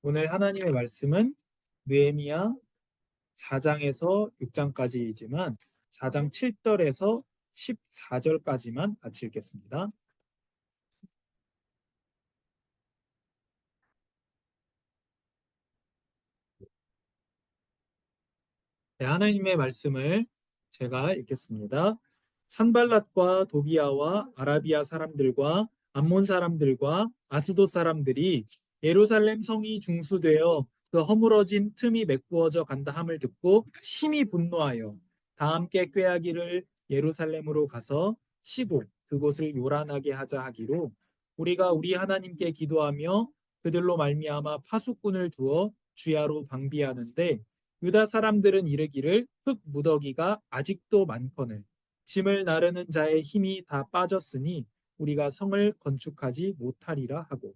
오늘 하나님의 말씀은 느헤미야 4장에서 6장까지이지만 4장 7절에서 14절까지만 같이 읽겠습니다. 네, 하나님의 말씀을 제가 읽겠습니다. 산발랏과 도비아와 아라비아 사람들과 암몬 사람들과 아스돗 사람들이 예루살렘 성이 중수되어 그 허물어진 틈이 메꾸어져 간다 함을 듣고 심히 분노하여 다 함께 꾀하기를 예루살렘으로 가서 치고 그곳을 요란하게 하자 하기로 우리가 우리 하나님께 기도하며 그들로 말미암아 파수꾼을 두어 주야로 방비하는데 유다 사람들은 이르기를 흙 무더기가 아직도 많거늘 짐을 나르는 자의 힘이 다 빠졌으니 우리가 성을 건축하지 못하리라 하고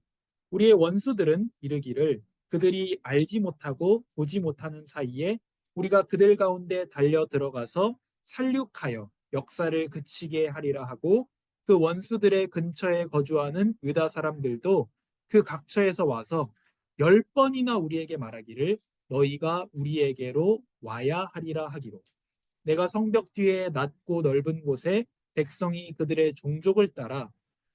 우리의 원수들은 이르기를 그들이 알지 못하고 보지 못하는 사이에 우리가 그들 가운데 달려 들어가서 살육하여 역사를 그치게 하리라 하고 그 원수들의 근처에 거주하는 유다 사람들도 그 각처에서 와서 10번이나 우리에게 말하기를 너희가 우리에게로 와야 하리라 하기로 내가 성벽 뒤에 낮고 넓은 곳에 백성이 그들의 종족을 따라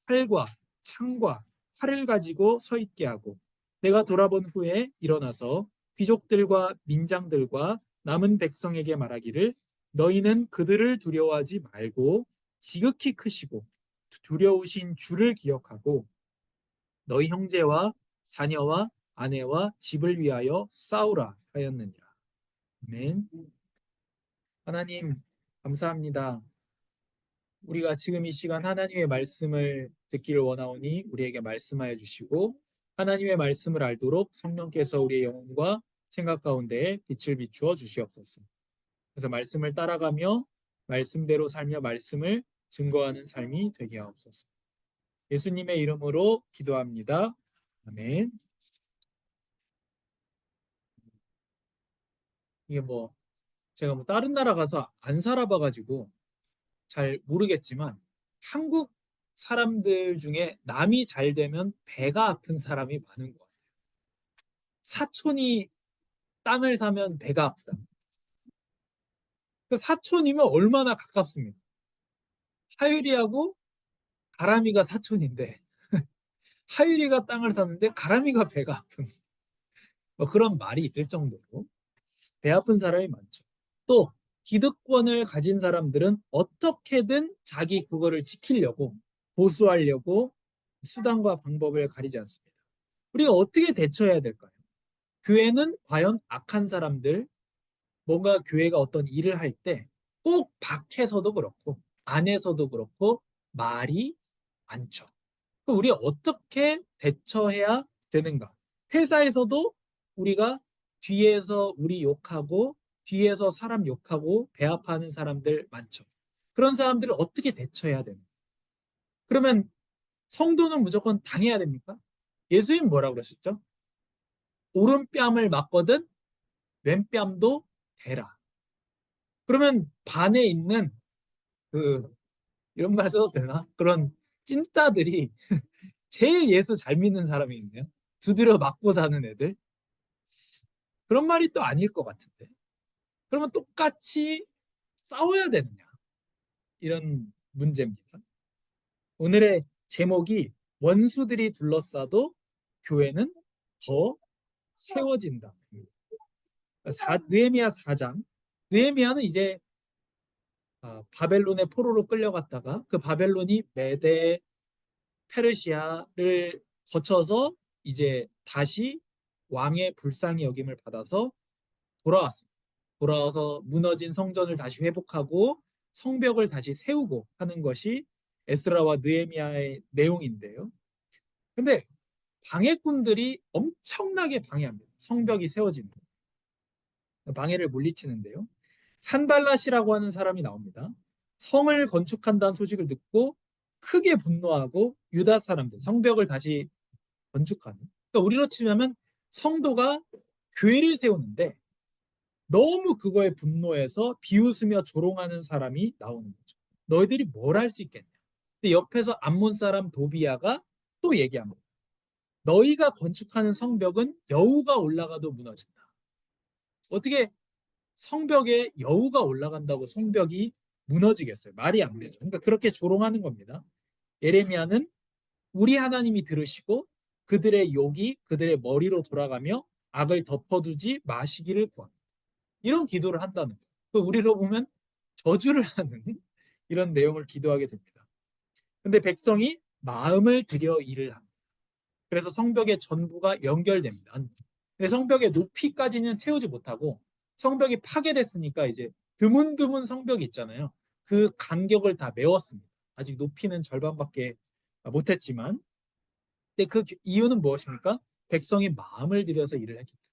활과 창과 활을 가지고 서 있게 하고 내가 돌아본 후에 일어나서 귀족들과 민장들과 남은 백성에게 말하기를 너희는 그들을 두려워하지 말고 지극히 크시고 두려우신 주를 기억하고 너희 형제와 자녀와 아내와 집을 위하여 싸우라 하였느니라. 아멘. 하나님, 감사합니다. 우리가 지금 이 시간 하나님의 말씀을 듣기를 원하오니 우리에게 말씀하여 주시고 하나님의 말씀을 알도록 성령께서 우리의 영혼과 생각 가운데에 빛을 비추어 주시옵소서. 그래서 말씀을 따라가며 말씀대로 살며 말씀을 증거하는 삶이 되게 하옵소서. 예수님의 이름으로 기도합니다. 아멘. 이게 제가 다른 나라 가서 안 살아봐가지고 잘 모르겠지만 한국 사람들 중에 남이 잘 되면 배가 아픈 사람이 많은 것 같아요. 사촌이 땅을 사면 배가 아프다. 그 사촌이면 얼마나 가깝습니까? 하율이하고 가람이가 사촌인데 하율이가 땅을 샀는데 가람이가 배가 아픈 그런 말이 있을 정도로 배 아픈 사람이 많죠. 또 기득권을 가진 사람들은 어떻게든 자기 그거를 지키려고 보수하려고 수단과 방법을 가리지 않습니다. 우리가 어떻게 대처해야 될까요? 교회는 과연 악한 사람들, 뭔가 교회가 어떤 일을 할 때 꼭 밖에서도 그렇고 안에서도 그렇고 말이 많죠. 그럼 우리가 어떻게 대처해야 되는가? 회사에서도 우리가 뒤에서 우리 욕하고 뒤에서 사람 욕하고 배합하는 사람들 많죠. 그런 사람들을 어떻게 대처해야 되는가? 그러면 성도는 무조건 당해야 됩니까? 예수님 뭐라고 그러셨죠? 오른뺨을 맞거든 왼뺨도 대라. 그러면 반에 있는 그 이런 말 써도 되나? 그런 찐따들이 제일 예수 잘 믿는 사람이 있네요. 두드려 맞고 사는 애들. 그런 말이 또 아닐 것 같은데. 그러면 똑같이 싸워야 되느냐? 이런 문제입니다. 오늘의 제목이 원수들이 둘러싸도 교회는 더 세워진다. 느헤미야 4장. 느헤미야는 이제 바벨론의 포로로 끌려갔다가 그 바벨론이 메데 페르시아를 거쳐서 이제 다시 왕의 불쌍히 여김을 받아서 돌아왔습니다. 돌아와서 무너진 성전을 다시 회복하고 성벽을 다시 세우고 하는 것이 에스라와 느헤미야의 내용인데요. 근데 방해꾼들이 엄청나게 방해합니다. 성벽이 세워지는 방해를 물리치는데요. 산발랏이라고 하는 사람이 나옵니다. 성을 건축한다는 소식을 듣고 크게 분노하고 유다 사람들, 성벽을 다시 건축하는. 그러니까 우리로 치면 성도가 교회를 세우는데 너무 그거에 분노해서 비웃으며 조롱하는 사람이 나오는 거죠. 너희들이 뭘 할 수 있겠냐. 근데 옆에서 암몬 사람 도비아가 또 얘기합니다. 너희가 건축하는 성벽은 여우가 올라가도 무너진다. 어떻게 성벽에 여우가 올라간다고 성벽이 무너지겠어요? 말이 안 되죠. 그러니까 그렇게 조롱하는 겁니다. 예레미야는 우리 하나님이 들으시고 그들의 욕이 그들의 머리로 돌아가며 악을 덮어두지 마시기를 구합니다. 이런 기도를 한다는 거예요. 우리로 보면 저주를 하는 이런 내용을 기도하게 됩니다. 근데 백성이 마음을 들여 일을 합니다. 그래서 성벽의 전부가 연결됩니다. 근데 성벽의 높이까지는 채우지 못하고 성벽이 파괴됐으니까 이제 드문드문 성벽이 있잖아요. 그 간격을 다 메웠습니다. 아직 높이는 절반밖에 못했지만, 근데 그 이유는 무엇입니까? 백성이 마음을 들여서 일을 했기 때문에.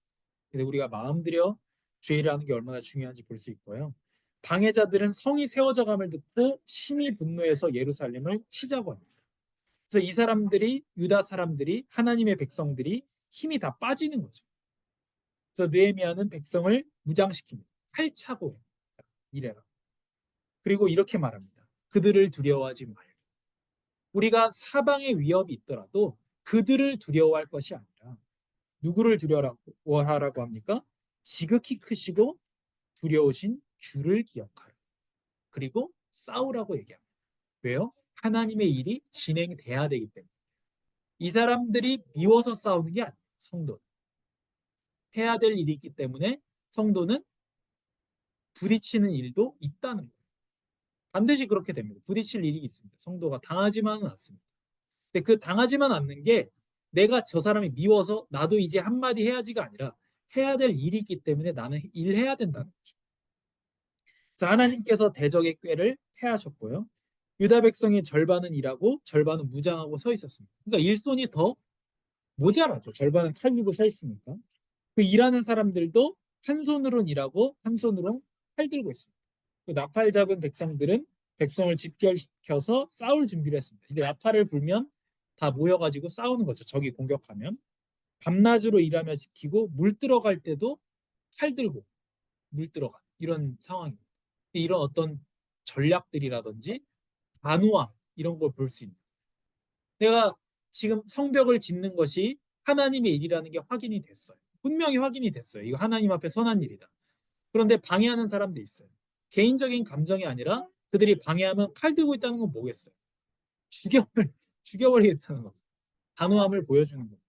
근데 우리가 마음 들여 죄를 하는 게 얼마나 중요한지 볼 수 있고요. 방해자들은 성이 세워져 감을 듣고 심히 분노해서 예루살렘을 치자고 합니다. 그래서 이 사람들이, 유다 사람들이, 하나님의 백성들이 힘이 다 빠지는 거죠. 그래서 느헤미야는 백성을 무장시킵니다. 활차고 이래라. 그리고 이렇게 말합니다. 그들을 두려워하지 말고. 우리가 사방의 위협이 있더라도 그들을 두려워할 것이 아니라 누구를 두려워하라고 합니까? 지극히 크시고 두려우신 주를 기억하라. 그리고 싸우라고 얘기합니다. 왜요? 하나님의 일이 진행돼야 되기 때문에. 이 사람들이 미워서 싸우는 게 아니에요. 성도는. 해야 될 일이 있기 때문에 성도는 부딪히는 일도 있다는 거예요. 반드시 그렇게 됩니다. 부딪힐 일이 있습니다. 성도가 당하지만은 않습니다. 근데 그 당하지만 않는 게 내가 저 사람이 미워서 나도 이제 한마디 해야지가 아니라 해야 될 일이 있기 때문에 나는 일해야 된다는 거죠. 자, 하나님께서 대적의 꾀를 패하셨고요. 유다 백성의 절반은 일하고 절반은 무장하고 서 있었습니다. 그러니까 일손이 더 모자라죠. 절반은 칼 들고 서 있으니까. 그 일하는 사람들도 한 손으로는 일하고 한 손으로는 칼 들고 있습니다. 그 나팔 잡은 백성들은 백성을 집결시켜서 싸울 준비를 했습니다. 이게 나팔을 불면 다 모여가지고 싸우는 거죠. 적이 공격하면. 밤낮으로 일하며 지키고 물 들어갈 때도 칼 들고 물 들어가 이런 상황입니다. 이런 어떤 전략들이라든지 단호함 이런 걸 볼 수 있는. 내가 지금 성벽을 짓는 것이 하나님의 일이라는 게 확인이 됐어요. 분명히 확인이 됐어요. 이거 하나님 앞에 선한 일이다. 그런데 방해하는 사람도 있어요. 개인적인 감정이 아니라 그들이 방해하면 칼 들고 있다는 건 뭐겠어요? 죽여버리겠다는 거죠. 단호함을 보여주는 거죠.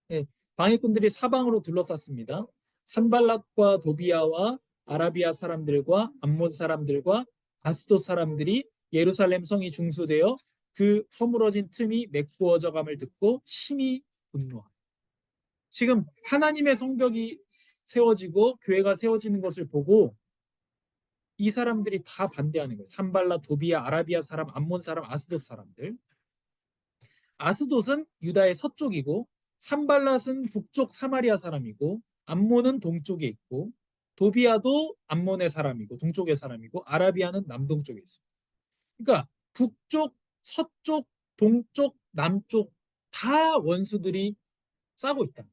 네, 방해꾼들이 사방으로 둘러쌌습니다. 산발랏과 도비아와 아라비아 사람들과 암몬 사람들과 아스돗 사람들이 예루살렘 성이 중수되어 그 허물어진 틈이 메꾸어져 감을 듣고 심히 분노합니다. 지금 하나님의 성벽이 세워지고 교회가 세워지는 것을 보고 이 사람들이 다 반대하는 거예요. 산발랏, 도비아, 아라비아 사람, 암몬 사람, 아스돗 사람들. 아스돗은 유다의 서쪽이고 산발랏은 북쪽 사마리아 사람이고 암몬은 동쪽에 있고 도비아도 암몬의 사람이고 동쪽의 사람이고 아라비아는 남동쪽에 있습니다. 그러니까 북쪽, 서쪽, 동쪽, 남쪽 다 원수들이 싸고 있다.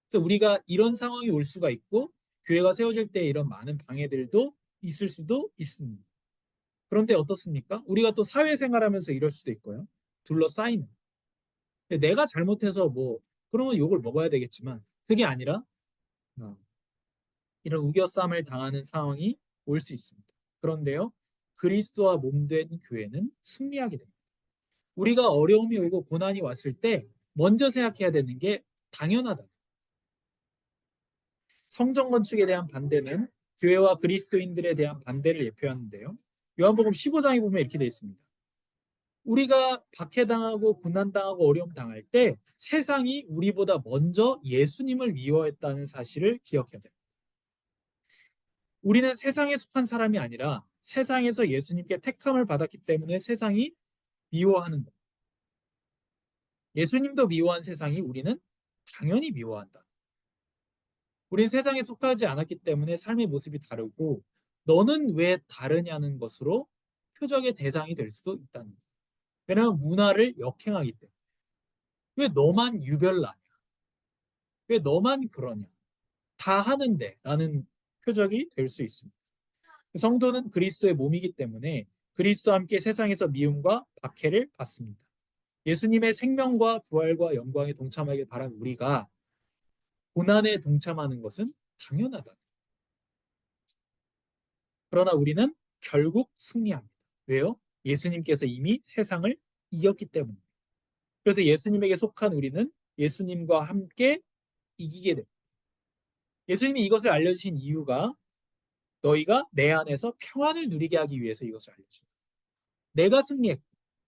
그래서 우리가 이런 상황이 올 수가 있고 교회가 세워질 때 이런 많은 방해들도 있을 수도 있습니다. 그런데 어떻습니까? 우리가 또 사회생활하면서 이럴 수도 있고요. 둘러싸이는. 내가 잘못해서 뭐 그러면 욕을 먹어야 되겠지만 그게 아니라 어, 이런 우겨쌈을 당하는 상황이 올 수 있습니다. 그런데요. 그리스도와 몸된 교회는 승리하게 됩니다. 우리가 어려움이 오고 고난이 왔을 때 먼저 생각해야 되는 게 당연하다. 성전 건축에 대한 반대는 교회와 그리스도인들에 대한 반대를 예표하는데요. 요한복음 15장에 보면 이렇게 되어 있습니다. 우리가 박해당하고 고난당하고 어려움 당할 때 세상이 우리보다 먼저 예수님을 미워했다는 사실을 기억해야 됩니다. 우리는 세상에 속한 사람이 아니라 세상에서 예수님께 택함을 받았기 때문에 세상이 미워하는 것. 예수님도 미워한 세상이 우리는 당연히 미워한다. 우리는 세상에 속하지 않았기 때문에 삶의 모습이 다르고 너는 왜 다르냐는 것으로 표적의 대상이 될 수도 있다는 거예요. 왜냐하면 문화를 역행하기 때문에. 왜 너만 유별나냐? 왜 너만 그러냐? 다 하는데 라는 표적이 될 수 있습니다. 성도는 그리스도의 몸이기 때문에 그리스도와 함께 세상에서 미움과 박해를 받습니다. 예수님의 생명과 부활과 영광에 동참하길 바라는 우리가 고난에 동참하는 것은 당연하다. 그러나 우리는 결국 승리합니다. 왜요? 예수님께서 이미 세상을 이겼기 때문에. 그래서 예수님에게 속한 우리는 예수님과 함께 이기게 됩니다. 예수님이 이것을 알려주신 이유가 너희가 내 안에서 평안을 누리게 하기 위해서 이것을 알려줍니다. 내가 승리했고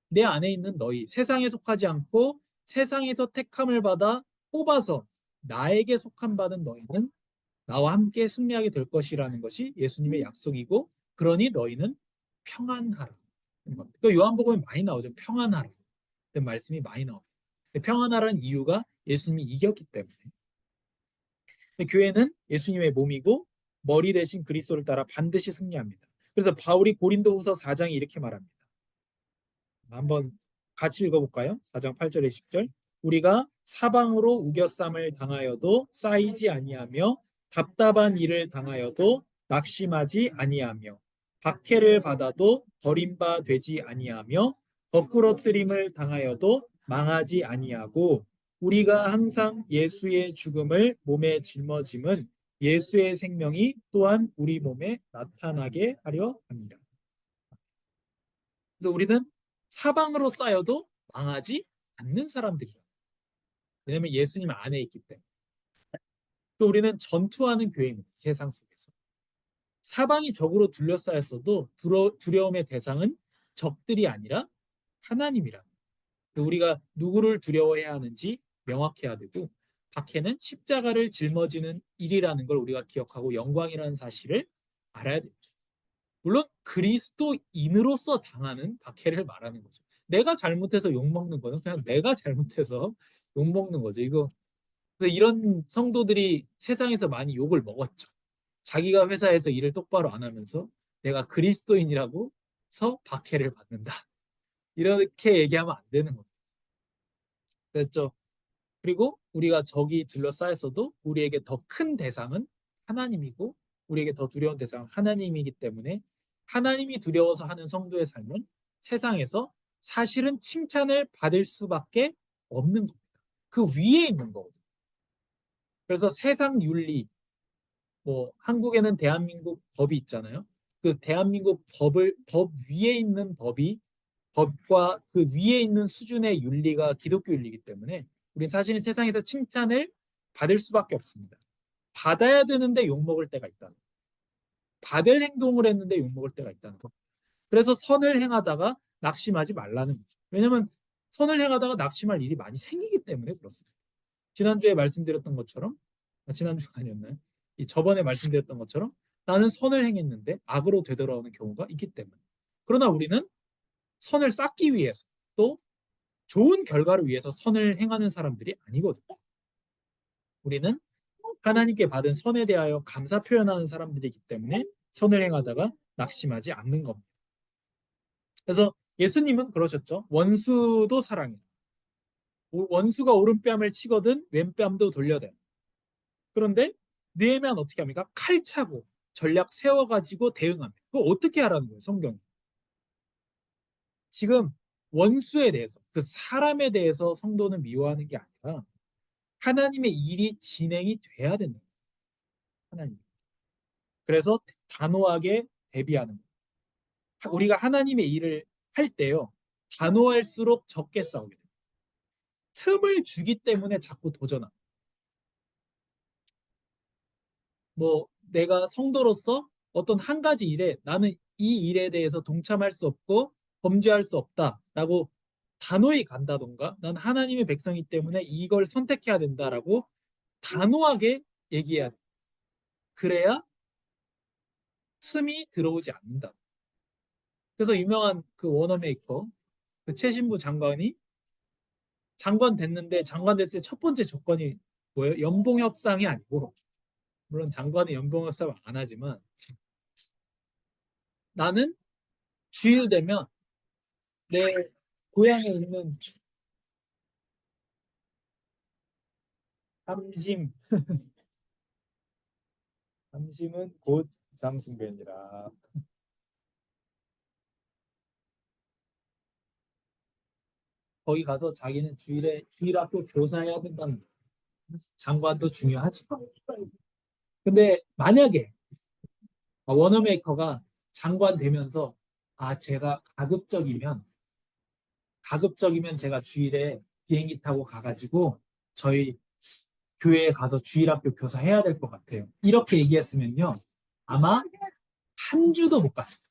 내 안에 있는 너희, 세상에 속하지 않고 세상에서 택함을 받아 뽑아서 나에게 속한 받은 너희는 나와 함께 승리하게 될 것이라는 것이 예수님의 약속이고, 그러니 너희는 평안하라. 그 요한복음에 많이 나오죠. 평안하라. 그 말씀이 많이 나옵니다. 평안하라는 이유가 예수님이 이겼기 때문에. 교회는 예수님의 몸이고 머리 대신 그리스도를 따라 반드시 승리합니다. 그래서 바울이 고린도후서 4장에 이렇게 말합니다. 한번 같이 읽어볼까요? 4장 8절에 10절. 우리가 사방으로 우겨쌈을 당하여도 쌓이지 아니하며 답답한 일을 당하여도 낙심하지 아니하며 박해를 받아도 버림바 되지 아니하며 거꾸러뜨림을 당하여도 망하지 아니하고 우리가 항상 예수의 죽음을 몸에 짊어짐은 예수의 생명이 또한 우리 몸에 나타나게 하려 합니다. 그래서 우리는 사방으로 쌓여도 망하지 않는 사람들이에요. 왜냐하면 예수님 안에 있기 때문에. 또 우리는 전투하는 교회입니다. 세상 속에서. 사방이 적으로 둘러싸였어도 두려움의 대상은 적들이 아니라 하나님이라. 우리가 누구를 두려워해야 하는지 명확해야 되고, 박해는 십자가를 짊어지는 일이라는 걸 우리가 기억하고 영광이라는 사실을 알아야 됩니다. 물론 그리스도인으로서 당하는 박해를 말하는 거죠. 내가 잘못해서 욕먹는 거는 그냥 내가 잘못해서 욕먹는 거죠. 그래서 이런 성도들이 세상에서 많이 욕을 먹었죠. 자기가 회사에서 일을 똑바로 안 하면서 내가 그리스도인이라고 서 박해를 받는다. 이렇게 얘기하면 안 되는 거죠. 그랬죠. 그리고 우리가 적이 둘러싸였어도 우리에게 더 큰 대상은 하나님이고 우리에게 더 두려운 대상은 하나님이기 때문에 하나님이 두려워서 하는 성도의 삶은 세상에서 사실은 칭찬을 받을 수밖에 없는 겁니다. 그 위에 있는 거거든요. 그래서 세상 윤리, 뭐 한국에는 대한민국 법이 있잖아요. 그 대한민국 법 위에 있는 법과 그 위에 있는 수준의 윤리가 기독교 윤리이기 때문에 우리는 사실은 세상에서 칭찬을 받을 수밖에 없습니다. 받아야 되는데 욕먹을 때가 있다는 거. 받을 행동을 했는데 욕먹을 때가 있다는 거. 그래서 선을 행하다가 낙심하지 말라는 거죠. 왜냐하면 선을 행하다가 낙심할 일이 많이 생기기 때문에 그렇습니다. 지난주에 말씀드렸던 것처럼, 지난주가 아니었나요? 저번에 말씀드렸던 것처럼 나는 선을 행했는데 악으로 되돌아오는 경우가 있기 때문에. 그러나 우리는 선을 쌓기 위해서 또 좋은 결과를 위해서 선을 행하는 사람들이 아니거든요. 우리는 하나님께 받은 선에 대하여 감사 표현하는 사람들이기 때문에 선을 행하다가 낙심하지 않는 겁니다. 그래서 예수님은 그러셨죠. 원수도 사랑해. 원수가 오른뺨을 치거든 왼뺨도 돌려대. 그런데 느헤미야는 어떻게 합니까? 칼 차고 전략 세워가지고 대응합니다. 그거 어떻게 하라는 거예요, 성경이? 지금 원수에 대해서, 그 사람에 대해서 성도는 미워하는 게 아니라 하나님의 일이 진행이 돼야 된다. 하나님. 그래서 단호하게 대비하는 거예요. 우리가 하나님의 일을 할 때요, 단호할수록 적게 싸우게 돼요. 틈을 주기 때문에 자꾸 도전합니다. 뭐 내가 성도로서 어떤 한 가지 일에 나는 이 일에 대해서 동참할 수 없고 범죄할 수 없다라고 단호히 간다던가, 난 하나님의 백성이기 때문에 이걸 선택해야 된다라고 단호하게 얘기해야 돼. 그래야 틈이 들어오지 않는다. 그래서 유명한 그 워너메이커, 그 최신부 장관이 장관 됐는데, 장관 됐을 때 첫 번째 조건이 뭐예요? 연봉 협상이 아니고, 물론 장관은 연봉 협상 안 하지만, 나는 주일 되면 내 고향에 있는 삼심, 삼심은 곧 부상숭배니라. 거기 가서 자기는 주일학교 교사해야 된다는 거예요. 장관도 중요하지만. 근데 만약에 워너메이커가 장관 되면서 제가 가급적이면 제가 주일에 비행기 타고 가가지고 저희 교회에 가서 주일학교 교사 해야 될 것 같아요. 이렇게 얘기했으면요. 아마 한 주도 못 갔을 거예요.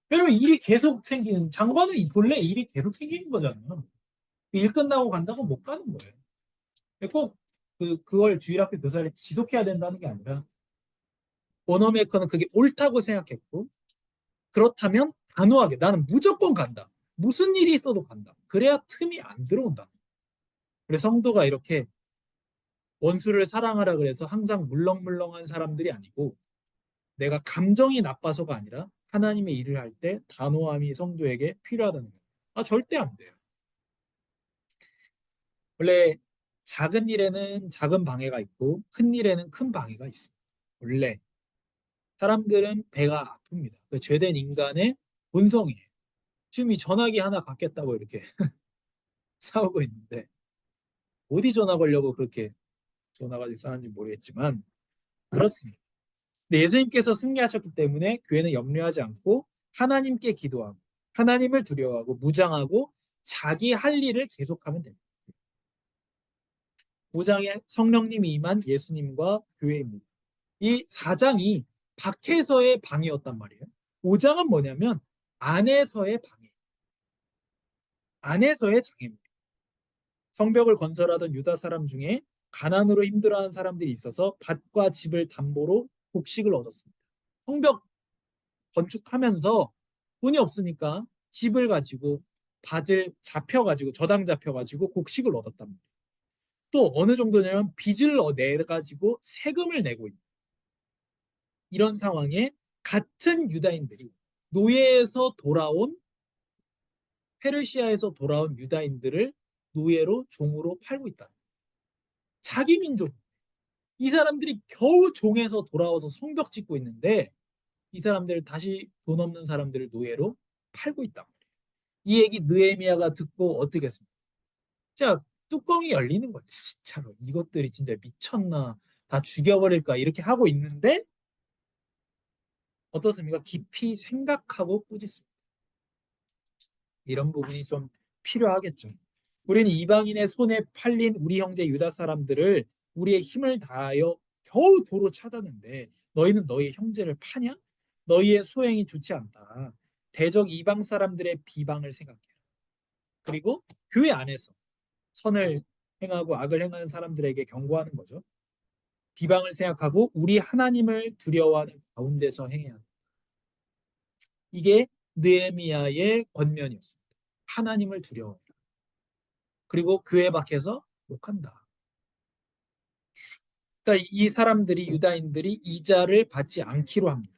왜냐면 일이 계속 생기는, 장관은 본래 일이 계속 생기는 거잖아요. 일 끝나고 간다고 못 가는 거예요. 꼭 그걸 주일학교 교사를 지속해야 된다는 게 아니라 원어메이커는 그게 옳다고 생각했고 그렇다면 단호하게 나는 무조건 간다. 무슨 일이 있어도 간다. 그래야 틈이 안 들어온다. 그래서 성도가 이렇게 원수를 사랑하라 그래서 항상 물렁물렁한 사람들이 아니고 내가 감정이 나빠서가 아니라 하나님의 일을 할 때 단호함이 성도에게 필요하다는 거예요. 절대 안 돼요. 원래 작은 일에는 작은 방해가 있고 큰 일에는 큰 방해가 있습니다. 원래 사람들은 배가 아픕니다. 그 죄된 인간의 본성이에요. 지금 이 전화기 하나 갖겠다고 이렇게 싸우고 있는데 어디 전화 걸려고 그렇게 전화가 싸우는지 모르겠지만 그렇습니다. 근데 예수님께서 승리하셨기 때문에 교회는 염려하지 않고 하나님께 기도하고 하나님을 두려워하고 무장하고 자기 할 일을 계속하면 됩니다. 5장에 성령님이 임한 예수님과 교회입니다. 이 4장이 밖에서의 방해였단 말이에요. 5장은 뭐냐면 안에서의 방해, 안에서의 장애입니다. 성벽을 건설하던 유다 사람 중에 가난으로 힘들어하는 사람들이 있어서 밭과 집을 담보로 곡식을 얻었습니다. 성벽 건축하면서 돈이 없으니까 집을 가지고 밭을 잡혀가지고 저당 잡혀가지고 곡식을 얻었단 말이에요. 또 어느 정도냐면 빚을 내가지고 세금을 내고 있는 이런 상황에 같은 유다인들이 노예에서 돌아온 페르시아에서 돌아온 유다인들을 노예로 종으로 팔고 있다. 자기 민족 이 사람들이 겨우 종에서 돌아와서 성벽 짓고 있는데 이 사람들 다시 돈 없는 사람들을 노예로 팔고 있단 말이에요. 이 얘기 느헤미야가 듣고 어떻게 했습니까? 자, 뚜껑이 열리는 거예요. 진짜로 이것들이 진짜 미쳤나 다 죽여버릴까 이렇게 하고 있는데 어떻습니까? 깊이 생각하고 꾸짖습니다. 이런 부분이 좀 필요하겠죠. 우리는 이방인의 손에 팔린 우리 형제 유다 사람들을 우리의 힘을 다하여 겨우 도로 찾았는데 너희는 너희 형제를 파냐? 너희의 소행이 좋지 않다. 대적 이방 사람들의 비방을 생각해. 그리고 교회 안에서 선을 행하고 악을 행하는 사람들에게 경고하는 거죠. 비방을 생각하고 우리 하나님을 두려워하는 가운데서 행해야 한다. 이게 느헤미야의 권면이었습니다. 하나님을 두려워해라. 그리고 교회 밖에서 욕한다. 그러니까 이 사람들이 유다인들이 이자를 받지 않기로 합니다.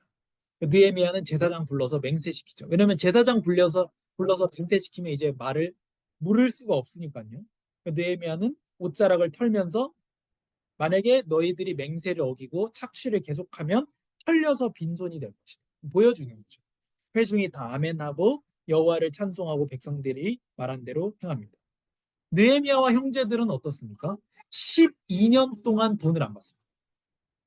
느헤미야는 제사장 불러서 맹세시키죠. 왜냐하면 제사장 불러서 맹세시키면 이제 말을 물을 수가 없으니까요. 느헤미야는 옷자락을 털면서 만약에 너희들이 맹세를 어기고 착취를 계속하면 털려서 빈손이 될 것이다. 보여주는 거죠. 회중이 다 아멘하고 여호와를 찬송하고 백성들이 말한 대로 행합니다. 느헤미야와 형제들은 어떻습니까? 12년 동안 돈을 안 받습니다.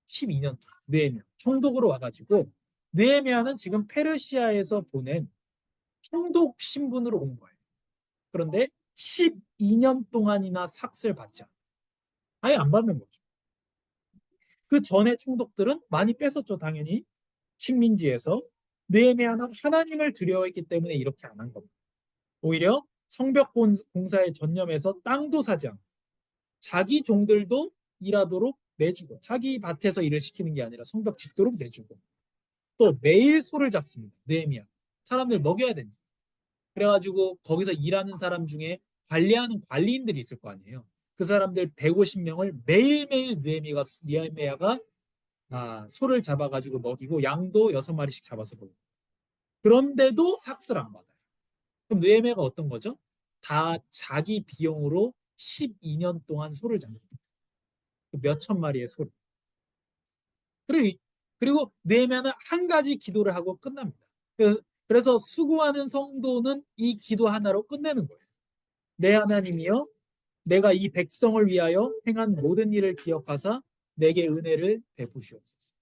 12년 동안 느헤미야 총독으로 와가지고 느헤미야는 지금 페르시아에서 보낸 총독 신분으로 온 거예요. 그런데 12년 동안이나 삭슬 받지 않아요. 아예 안 받는 거죠. 그 전에 총독들은 많이 뺏었죠, 당연히. 식민지에서. 느헤미야는 하나님을 두려워했기 때문에 이렇게 안 한 겁니다. 오히려 성벽 공사에 전념해서 땅도 사지 않고 자기 종들도 일하도록 내주고 자기 밭에서 일을 시키는 게 아니라 성벽 짓도록 내주고 또 매일 소를 잡습니다. 느헤미야. 사람들 먹여야 되니까. 그래가지고 거기서 일하는 사람 중에 관리하는 관리인들이 있을 거 아니에요. 그 사람들 150명을 매일매일 느헤미야가 소를 잡아가지고 먹이고 양도 6마리씩 잡아서 먹고 그런데도 삭슬 안 받아요. 그럼 느헤미야가 어떤 거죠? 다 자기 비용으로 12년 동안 소를 잡는 몇천 마리의 소를. 그리고 느헤미야는 한 가지 기도를 하고 끝납니다. 그래서 수고하는 성도는 이 기도 하나로 끝내는 거예요. 내 하나님이여 내가 이 백성을 위하여 행한 모든 일을 기억하사 내게 은혜를 베푸시옵소서.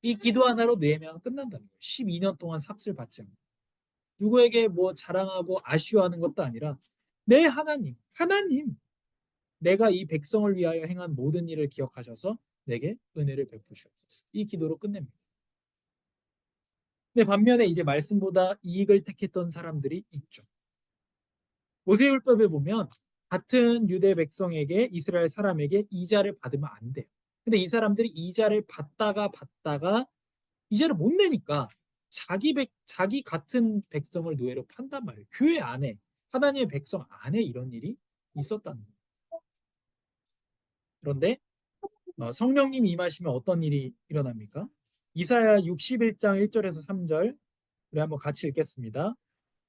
이 기도 하나로 느헤미야는 끝난다는 거예요. 12년 동안 삭슬 받지 않고 누구에게 뭐 자랑하고 아쉬워하는 것도 아니라 내 하나님 내가 이 백성을 위하여 행한 모든 일을 기억하셔서 내게 은혜를 베푸시옵소서. 이 기도로 끝냅니다. 근데 반면에 이제 말씀보다 이익을 택했던 사람들이 있죠. 모세율법에 보면 같은 유대 백성에게 이스라엘 사람에게 이자를 받으면 안 돼요. 근데 이 사람들이 이자를 받다가 이자를 못 내니까 자기 같은 백성을 노예로 판단 말이에요. 교회 안에 하나님의 백성 안에 이런 일이 있었다는 거예요. 그런데 성령님이 임하시면 어떤 일이 일어납니까? 이사야 61장 1절에서 3절 우리 한번 같이 읽겠습니다.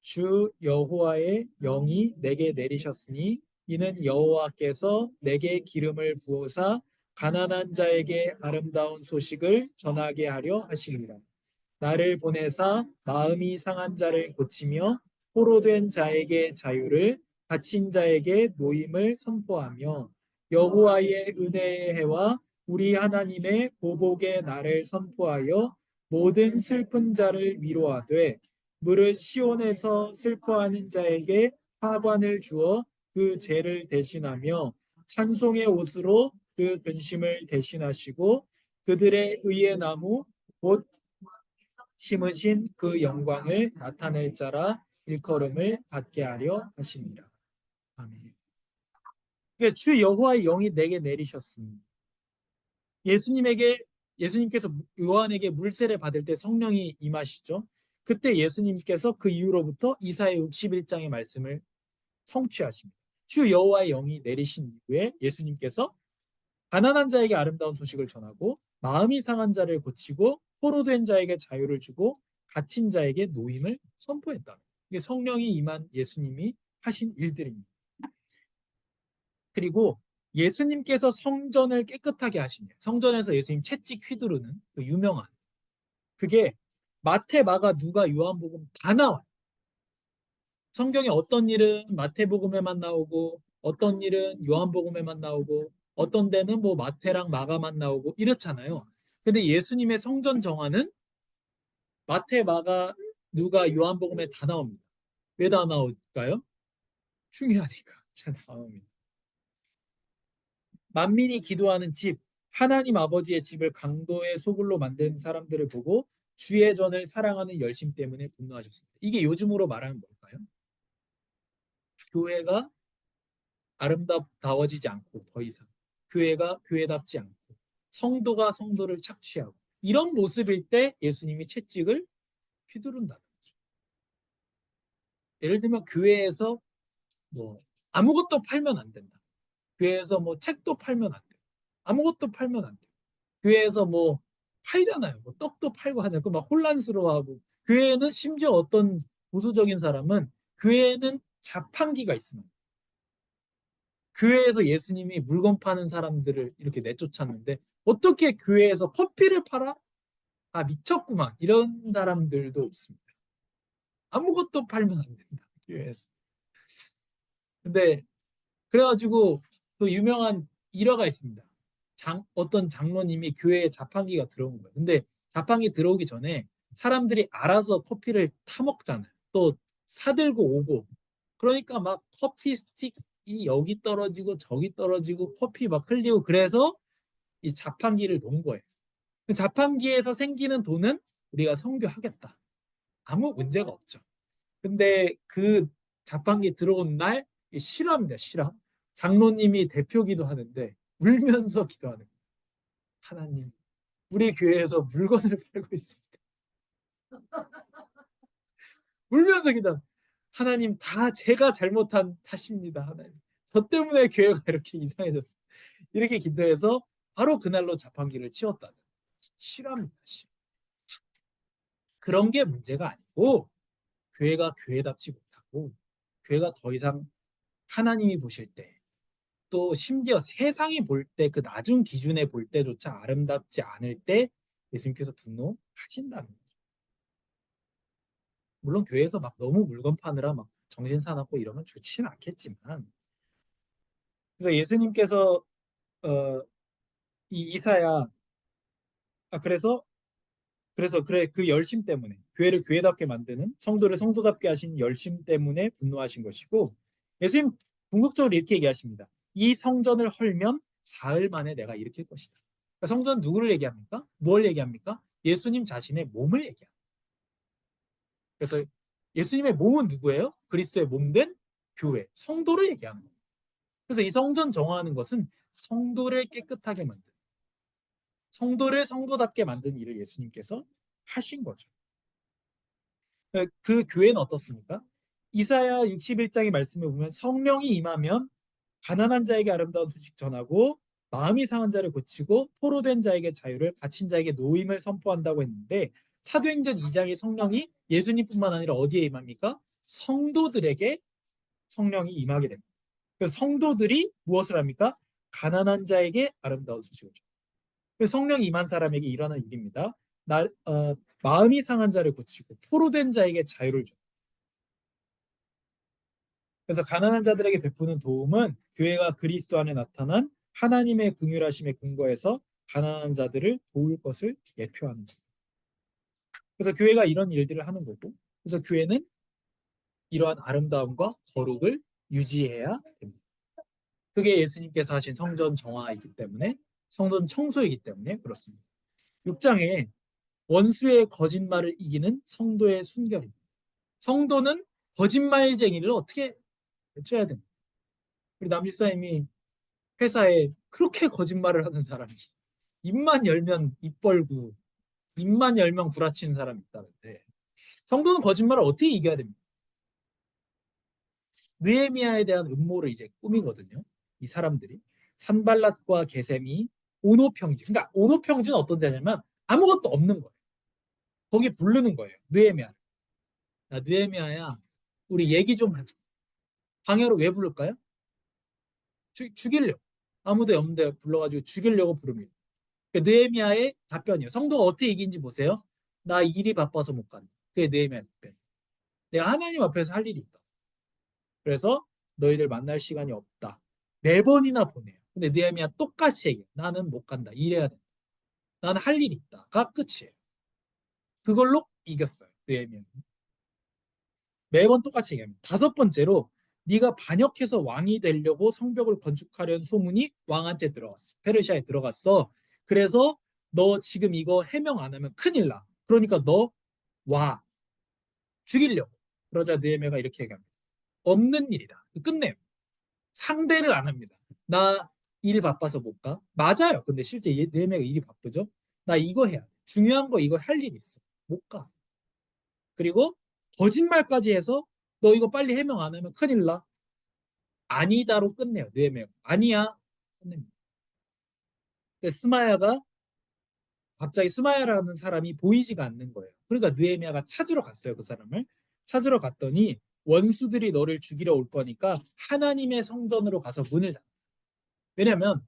주 여호와의 영이 내게 내리셨으니 이는 여호와께서 내게 기름을 부어사 가난한 자에게 아름다운 소식을 전하게 하려 하시니라. 나를 보내사 마음이 상한 자를 고치며 포로된 자에게 자유를 갇힌 자에게 노임을 선포하며 여호와의 은혜의 해와 우리 하나님의 보복의 날을 선포하여 모든 슬픈 자를 위로하되 무릇 시온에서 슬퍼하는 자에게 하관을 주어 그 죄를 대신하며 찬송의 옷으로 그 근심을 대신하시고 그들의 의의 나무 곧 심으신 그 영광을 나타낼 자라 일컬음을 받게 하려 하십니다. 아멘. 그러니까 주 여호와의 영이 내게 내리셨으니 예수님께서 요한에게 물세례 받을 때 성령이 임하시죠. 그때 예수님께서 그 이후로부터 이사야 61장의 말씀을 성취하십니다. 주 여호와의 영이 내리신 이후에 예수님께서 가난한 자에게 아름다운 소식을 전하고 마음이 상한 자를 고치고 포로된 자에게 자유를 주고 갇힌 자에게 노임을 선포했다. 이게 성령이 임한 예수님이 하신 일들입니다. 그리고 예수님께서 성전을 깨끗하게 하시냐. 성전에서 예수님 채찍 휘두르는 그 유명한 그게 마태, 마가, 누가, 요한복음 다 나와요. 성경에 어떤 일은 마태복음에만 나오고 어떤 일은 요한복음에만 나오고 어떤 데는 뭐 마태랑 마가만 나오고 이렇잖아요. 근데 예수님의 성전 정화는 마태, 마가, 누가, 요한복음에 다 나옵니다. 왜 다 나올까요? 중요하니까 다 나옵니다. 만민이 기도하는 집, 하나님 아버지의 집을 강도의 소굴로 만든 사람들을 보고 주의 전을 사랑하는 열심 때문에 분노하셨습니다. 이게 요즘으로 말하면 뭘까요? 교회가 아름다워지지 않고 더 이상 교회가 교회답지 않고 성도가 성도를 착취하고 이런 모습일 때 예수님이 채찍을 휘두른다는 거죠. 예를 들면 교회에서 뭐 아무것도 팔면 안 된다. 교회에서 뭐 책도 팔면 안 돼. 아무것도 팔면 안 돼. 교회에서 뭐 팔잖아요. 뭐 떡도 팔고 하잖아요. 그 막 혼란스러워하고 교회에는 심지어 어떤 보수적인 사람은 교회에는 자판기가 있습니다. 교회에서 예수님이 물건 파는 사람들을 이렇게 내쫓았는데 어떻게 교회에서 커피를 팔아? 아 미쳤구만 이런 사람들도 있습니다. 아무것도 팔면 안 된다 교회에서. 근데 그래가지고 또 유명한 일화가 있습니다. 어떤 장로님이 교회에 자판기가 들어온 거예요. 근데 자판기 들어오기 전에 사람들이 알아서 커피를 타 먹잖아요. 또 사들고 오고. 그러니까 막 커피 스틱이 여기 떨어지고 저기 떨어지고 커피 막 흘리고 그래서 이 자판기를 놓은 거예요. 그 자판기에서 생기는 돈은 우리가 성교하겠다. 아무 문제가 없죠. 근데 그 자판기 들어온 날 실화입니다. 실화. 장로님이 대표 기도하는데 울면서 기도하는 거예요. 하나님, 우리 교회에서 물건을 팔고 있습니다. 울면서 기도. 하나님, 다 제가 잘못한 탓입니다. 하나님. 저 때문에 교회가 이렇게 이상해졌어요. 이렇게 기도해서 바로 그날로 자판기를 치웠다는 실화입니다. 실화. 그런 게 문제가 아니고 교회가 교회답지 못하고 교회가 더 이상 하나님이 보실 때 또 심지어 세상이 볼 때 그 낮은 기준에 볼 때조차 아름답지 않을 때 예수님께서 분노하신다는 거죠. 물론 교회에서 막 너무 물건 파느라 막 정신 사납고 이러면 좋지는 않겠지만, 그래서 예수님께서 이 이사야, 그래서 그래, 그 열심 때문에 교회를 교회답게 만드는, 성도를 성도답게 하신 열심 때문에 분노하신 것이고, 예수님 궁극적으로 이렇게 얘기하십니다. 이 성전을 헐면 사흘 만에 내가 일으킬 것이다. 그러니까 성전 누구를 얘기합니까? 뭘 얘기합니까? 예수님 자신의 몸을 얘기합니다. 그래서 예수님의 몸은 누구예요? 그리스도의 몸된 교회, 성도를 얘기하는 거예요. 그래서 이 성전 정화하는 것은 성도를 깨끗하게 만든, 성도를 성도답게 만든 일을 예수님께서 하신 거죠. 그 교회는 어떻습니까? 이사야 61장의 말씀에 보면 성령이 임하면 가난한 자에게 아름다운 소식 전하고 마음이 상한 자를 고치고 포로된 자에게 자유를, 갇힌 자에게 노임을 선포한다고 했는데, 사도행전 2장의 성령이 예수님뿐만 아니라 어디에 임합니까? 성도들에게 성령이 임하게 됩니다. 그래서 성도들이 무엇을 합니까? 가난한 자에게 아름다운 소식을 전합니다. 그래서 성령이 임한 사람에게 일어나는 일입니다. 마음이 상한 자를 고치고 포로된 자에게 자유를 줍니다. 그래서 가난한 자들에게 베푸는 도움은 교회가 그리스도 안에 나타난 하나님의 긍휼하심에 근거해서 가난한 자들을 도울 것을 예표하는 거예요. 그래서 교회가 이런 일들을 하는 거고, 그래서 교회는 이러한 아름다움과 거룩을 유지해야 됩니다. 그게 예수님께서 하신 성전 정화이기 때문에, 성전 청소이기 때문에 그렇습니다. 6장에 원수의 거짓말을 이기는 성도의 순결입니다. 성도는 거짓말쟁이를 어떻게 외쳐야 됩니까? 우리 남집사님이 회사에 그렇게 거짓말을 하는 사람이, 입만 열면 입 벌고 입만 열면 구라치는 사람이 있다는데, 성도는 거짓말을 어떻게 이겨야 됩니까? 느헤미야에 대한 음모를 이제 꾸미거든요. 이 사람들이 산발랏과 게셈이 오노평지, 그러니까 오노평지는 어떤 데냐면 아무것도 없는 거예요. 거기 부르는 거예요. 느헤미야, 야, 느헤미야야, 우리 얘기 좀 하자. 방해로 왜 부를까요? 죽이려고. 아무도 없는데 불러가지고 죽이려고 부릅니다. 느헤미야의 답변이에요. 성도가 어떻게 이긴지 보세요. 나 일이 바빠서 못 간다. 그게 느헤미야의 답변. 내가 하나님 앞에서 할 일이 있다. 그래서 너희들 만날 시간이 없다. 네 번이나 보내요. 근데 느헤미야 똑같이 얘기해. 나는 못 간다. 일해야 된다. 나는 할 일이 있다.가 끝이에요. 그걸로 이겼어요. 느헤미야. 매번 똑같이 얘기합니다. 다섯 번째로, 네가 반역해서 왕이 되려고 성벽을 건축하려는 소문이 왕한테 들어갔어. 페르시아에 들어갔어. 그래서 너 지금 이거 해명 안 하면 큰일 나. 그러니까 너 와. 죽이려고. 그러자 느헤미야가 이렇게 얘기합니다. 없는 일이다. 끝내요. 상대를 안 합니다. 나 일 바빠서 못 가. 맞아요. 근데 실제 느헤미야가 일이 바쁘죠. 나 이거 해야 돼. 중요한 거 이거 할 일 있어. 못 가. 그리고 거짓말까지 해서 너 이거 빨리 해명 안 하면 큰일 나. 아니다로 끝내요. 느헤미야가. 아니야. 끝냅니다. 스마야가 갑자기, 스마야라는 사람이 보이지가 않는 거예요. 그러니까 느헤미야가 찾으러 갔어요. 그 사람을 찾으러 갔더니 원수들이 너를 죽이러 올 거니까 하나님의 성전으로 가서 문을 닫아. 왜냐하면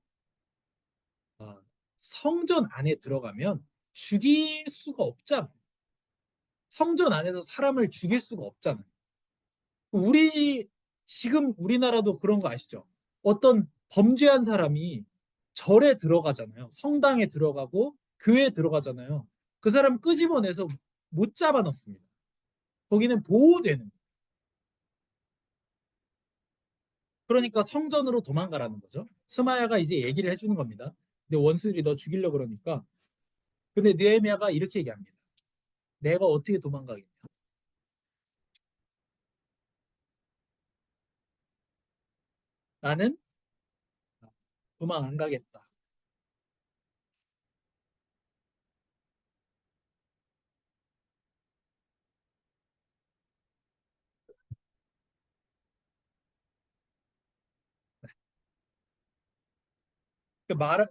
성전 안에 들어가면 죽일 수가 없잖아. 성전 안에서 사람을 죽일 수가 없잖아. 우리 지금 우리나라도 그런 거 아시죠? 어떤 범죄한 사람이 절에 들어가잖아요. 성당에 들어가고 교회에 들어가잖아요. 그 사람 끄집어내서 못 잡아넣습니다. 거기는 보호되는 거예요. 그러니까 성전으로 도망가라는 거죠. 스마야가 이제 얘기를 해주는 겁니다. 근데 원수들이 너 죽이려고 그러니까. 근데 느헤미야가 이렇게 얘기합니다. 내가 어떻게 도망가겠냐? 나는 도망 안 가겠다.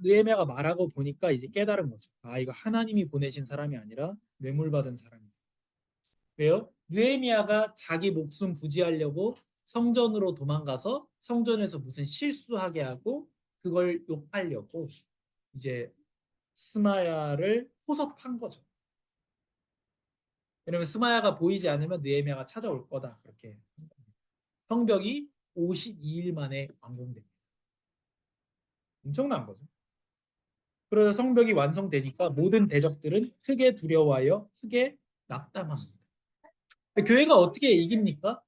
느헤미야가 말하고 보니까 이제 깨달은 거죠. 아, 이거 하나님이 보내신 사람이 아니라 뇌물받은 사람이야. 왜요? 느헤미야가 자기 목숨 부지하려고 성전으로 도망가서 성전에서 무슨 실수하게 하고 그걸 욕하려고 이제 스마야를 포섭한 거죠. 왜냐면 스마야가 보이지 않으면 느헤미야가 찾아올 거다. 그렇게. 성벽이 52일 만에 완공됩니다. 엄청난 거죠. 그래서 성벽이 완성되니까 모든 대적들은 크게 두려워하여 크게 낙담합니다. 교회가 어떻게 이깁니까?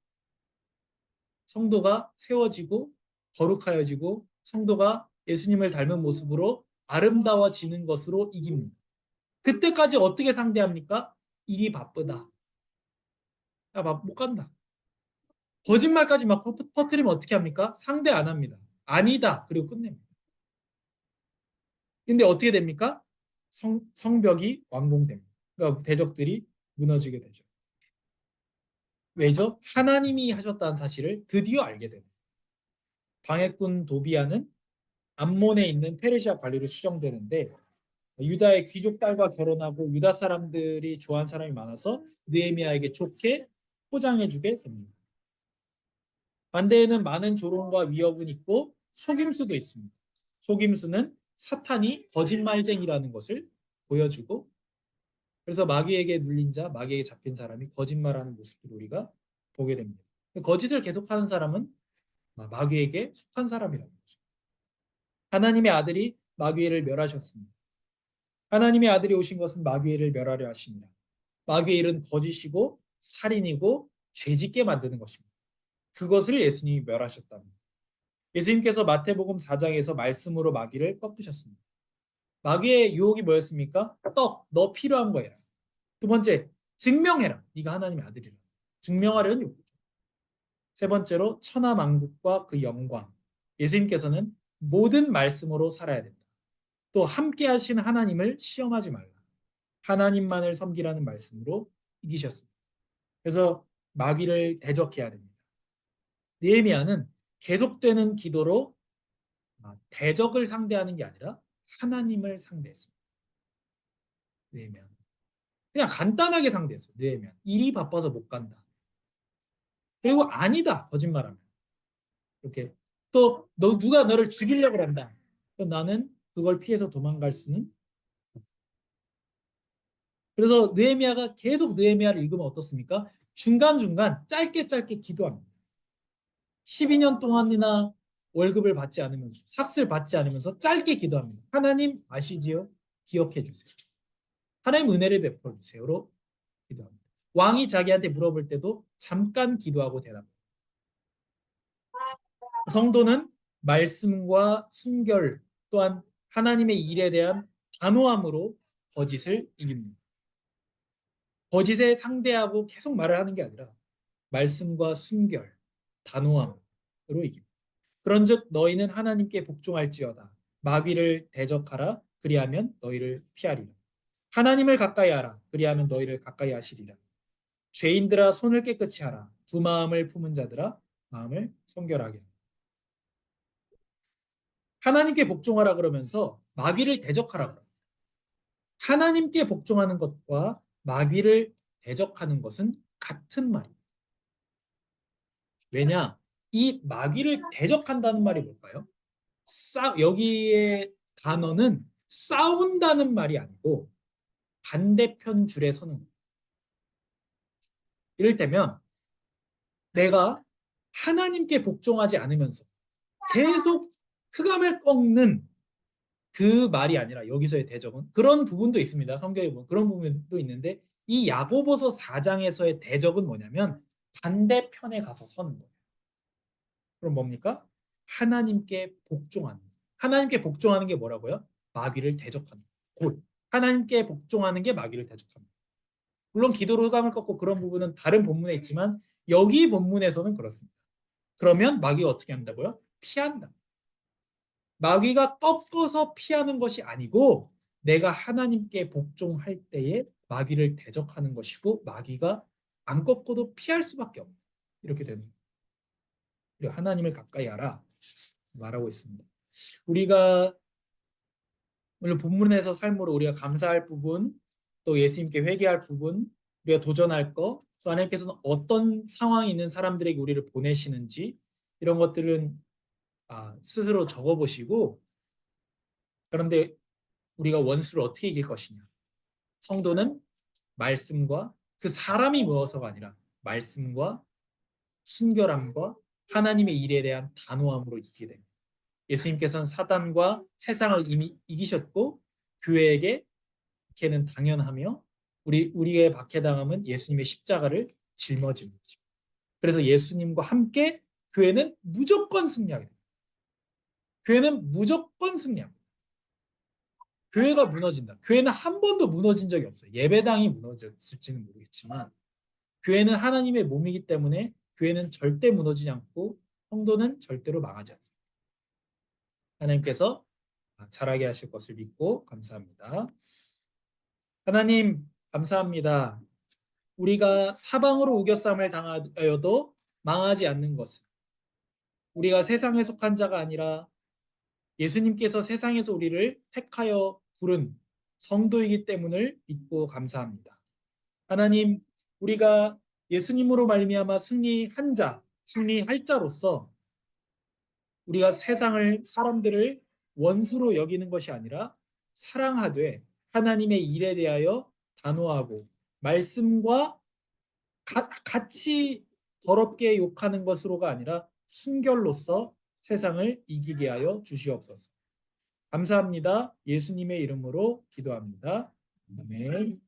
성도가 세워지고 거룩하여지고 성도가 예수님을 닮은 모습으로 아름다워지는 것으로 이깁니다. 그때까지 어떻게 상대합니까? 일이 바쁘다. 야, 못 간다. 거짓말까지 막 퍼뜨리면 어떻게 합니까? 상대 안 합니다. 아니다. 그리고 끝냅니다. 근데 어떻게 됩니까? 성벽이 완공됩니다. 그러니까 대적들이 무너지게 되죠. 왜죠? 하나님이 하셨다는 사실을 드디어 알게 됩니다. 방해꾼 도비아는 암몬에 있는 페르시아 관리로 추정되는데 유다의 귀족 딸과 결혼하고 유다 사람들이 좋아하는 사람이 많아서 느헤미야에게 좋게 포장해주게 됩니다. 반대에는 많은 조롱과 위협은 있고 속임수도 있습니다. 속임수는 사탄이 거짓말쟁이라는 것을 보여주고 그래서 마귀에게 눌린 자, 마귀에게 잡힌 사람이 거짓말하는 모습을 우리가 보게 됩니다. 거짓을 계속하는 사람은 마귀에게 속한 사람이라는 거죠. 하나님의 아들이 마귀를 멸하셨습니다. 하나님의 아들이 오신 것은 마귀를 멸하려 하십니다. 마귀의 일은 거짓이고 살인이고 죄짓게 만드는 것입니다. 그것을 예수님이 멸하셨답니다. 예수님께서 마태복음 4장에서 말씀으로 마귀를 꺾으셨습니다. 마귀의 유혹이 뭐였습니까? 너 필요한 거 해라. 두 번째, 증명해라. 네가 하나님의 아들이라. 증명하려는 욕구죠. 세 번째로 천하만국과 그 영광. 예수님께서는 모든 말씀으로 살아야 된다. 또 함께 하신 하나님을 시험하지 말라. 하나님만을 섬기라는 말씀으로 이기셨습니다. 그래서 마귀를 대적해야 됩니다. 느헤미야는 계속되는 기도로 대적을 상대하는 게 아니라 하나님을 상대했습니다. 느헤미야. 그냥 간단하게 상대했어요. 느헤미야. 일이 바빠서 못 간다. 그리고 아니다. 거짓말하면. 이렇게 또 누가 너를 죽이려고 한다. 그럼 나는 그걸 피해서 도망갈 수는. 그래서 느헤미야가 계속 느헤미야를 읽으면 어떻습니까? 중간중간 짧게 기도합니다. 12년 동안이나 월급을 받지 않으면서 삭슬 받지 않으면서 짧게 기도합니다. 하나님 아시지요? 기억해 주세요. 하나님 은혜를 베풀어 주세요로 기도합니다. 왕이 자기한테 물어볼 때도 잠깐 기도하고 대답합니다. 성도는 말씀과 순결 또한 하나님의 일에 대한 단호함으로 거짓을 이깁니다. 거짓에 상대하고 계속 말을 하는 게 아니라 말씀과 순결, 단호함으로 이깁니다. 그런즉 너희는 하나님께 복종할지어다. 마귀를 대적하라. 그리하면 너희를 피하리라. 하나님을 가까이 하라. 그리하면 너희를 가까이 하시리라. 죄인들아 손을 깨끗이 하라. 두 마음을 품은 자들아 마음을 성결하게 하라. 하나님께 복종하라 그러면서 마귀를 대적하라 그럽니다. 하나님께 복종하는 것과 마귀를 대적하는 것은 같은 말입니다. 왜냐? 이 마귀를 대적한다는 말이 뭘까요? 여기에 단어는 싸운다는 말이 아니고 반대편 줄에 서는 거예요. 이를테면 내가 하나님께 복종하지 않으면서 계속 흑암을 꺾는 그 말이 아니라 여기서의 대적은 그런 부분도 있습니다. 성경에 보면 그런 부분도 있는데 이 야고보서 4장에서의 대적은 뭐냐면 반대편에 가서 서는 거예요. 그럼 뭡니까? 하나님께 복종하는 거예요. 하나님께 복종하는 게 뭐라고요? 마귀를 대적하는 거예요. 곧 하나님께 복종하는 게 마귀를 대적합니다. 물론 기도로 흑암을 꺾고 그런 부분은 다른 본문에 있지만 여기 본문에서는 그렇습니다. 그러면 마귀가 어떻게 한다고요? 피한다. 마귀가 꺾어서 피하는 것이 아니고 내가 하나님께 복종할 때에 마귀를 대적하는 것이고 마귀가 안 꺾어도 피할 수밖에 없다. 이렇게 되는 거예요. 그리고 하나님을 가까이 하라 말하고 있습니다. 우리가 물론 본문에서 삶으로 우리가 감사할 부분 또 예수님께 회개할 부분 우리가 도전할 거 또 하나님께서는 어떤 상황이 있는 사람들에게 우리를 보내시는지 이런 것들은 스스로 적어보시고 그런데 우리가 원수를 어떻게 이길 것이냐. 성도는 말씀과 그 사람이 무엇서가 아니라 말씀과 순결함과 하나님의 일에 대한 단호함으로 이기게 됩니다. 예수님께서는 사단과 세상을 이미 이기셨고 교회에게 박해는 당연하며 우리의 박해당함은 예수님의 십자가를 짊어지는 것입니다. 그래서 예수님과 함께 교회는 무조건 승리하게 됩니다. 교회는 무조건 승리합니다. 교회가 무너진다. 교회는 한 번도 무너진 적이 없어요. 예배당이 무너졌을지는 모르겠지만 교회는 하나님의 몸이기 때문에 교회는 절대 무너지지 않고 성도는 절대로 망하지 않습니다. 하나님께서 잘하게 하실 것을 믿고 감사합니다. 하나님 감사합니다. 우리가 사방으로 우겨쌈을 당하여도 망하지 않는 것은 우리가 세상에 속한 자가 아니라 예수님께서 세상에서 우리를 택하여 부른 성도이기 때문을 믿고 감사합니다. 하나님, 우리가 예수님으로 말미암아 승리한 자, 승리할 자로서 우리가 세상을 사람들을 원수로 여기는 것이 아니라 사랑하되 하나님의 일에 대하여 단호하고 말씀과 같이 더럽게 욕하는 것으로가 아니라 순결로서 세상을 이기게 하여 주시옵소서. 감사합니다. 예수님의 이름으로 기도합니다. 아멘.